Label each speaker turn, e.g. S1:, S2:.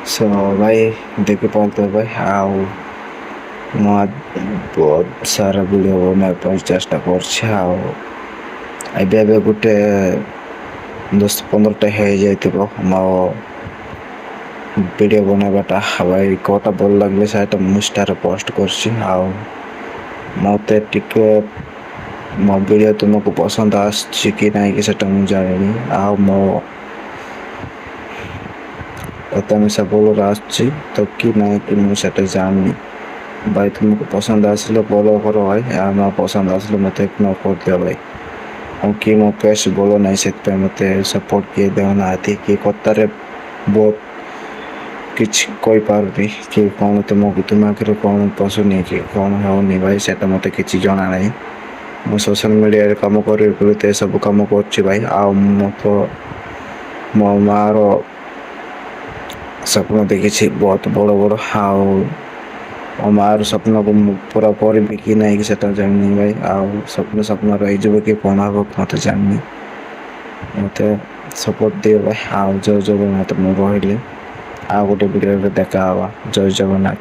S1: Show ଭାଇ ଦେଖିପାରୁଥିବେ ଭାଇ ଆଉ ମୁଁ ବହୁତ ସାରା ଭିଡ଼ିଓ ବନେଇବା ପାଇଁ ଚେଷ୍ଟା କରୁଛି। ଆଉ ଏବେ ଗୋଟେ 10-15ଟା ହେଇଯାଇଥିବ ମୋ ଭିଡ଼ିଓ ବନେଇବାଟା। ଭାଇ କେଉଁଟା ଭଲ ଲାଗିଲେ ସେଇଟା ମୁଁ ଇନଷ୍ଟାରେ ପୋଷ୍ଟ କରୁଛି। ଆଉ ମୋତେ ଟିକେ ମୋ ଭିଡ଼ିଓ ତୁମକୁ ପସନ୍ଦ ଆସୁଛି କି ନାହିଁ କି ସେଇଟା ମୁଁ ଜାଣିନି। ଆଉ ମୋ ଏତେ ମିଶା ଭଲରେ ଆସୁଛି ତ କି ନାହିଁ କି ମୁଁ ସେଇଟା ଜାଣିନି। ଭାଇ ତୁମକୁ ପସନ୍ଦ ଆସିଲେ ଫଲୋ କର ଭାଇ, ଆଉ ନ ପସନ୍ଦ ଆସିଲେ ମୋତେ ଇଗ୍ନୋର କରିଦିଅ ଭାଇ। ଆଉ କି ମୋ ପେଜ୍ ଭଲ ନାହିଁ ସେଥିପାଇଁ ମୋତେ ସପୋର୍ଟ କିଏ ଦେଉନାହାନ୍ତି, କି କଥାରେ ବହୁତ କିଛି କହିପାରୁନି କି କ'ଣ ତୁମକୁ ଦିମାଗରେ କ'ଣ ପଶୁନି କି କ'ଣ ହେଉନି ଭାଇ, ସେଇଟା ମୋତେ କିଛି ଜଣା ନାହିଁ। ମୁଁ ସୋସିଆଲ୍ ମିଡ଼ିଆରେ କାମ କରିବି ବୋଲି ତ ଏସବୁ କାମ କରୁଛି ଭାଇ। ଆଉ ମୁଁ ତ ମୋ ମାଆର ସ୍ୱପ୍ନ ଦେଖିଛି ବହୁତ ବଡ଼ ବଡ଼। ଆଉ ମୋ ମାଆର ସ୍ୱପ୍ନକୁ ମୁଁ ପୁରା କରିବି କି ନାହିଁ କି ସେଇଟା ଜାଣିନି ଭାଇ। ଆଉ ସ୍ୱପ୍ନ ରହିଯିବ କି କ'ଣ ହେବ ମୋତେ ଜାଣିନି। ମୋତେ ସପୋର୍ଟ ଦିଅ ଭାଇ। ଆଉ ଜୟ ଜଗନ୍ନାଥ। ମୁଁ ରହିଲି, ଆଉ ଗୋଟେ ଭିଡ଼ିଓରେ ଦେଖା ହେବା। ଜୟ ଜଗନ୍ନାଥ।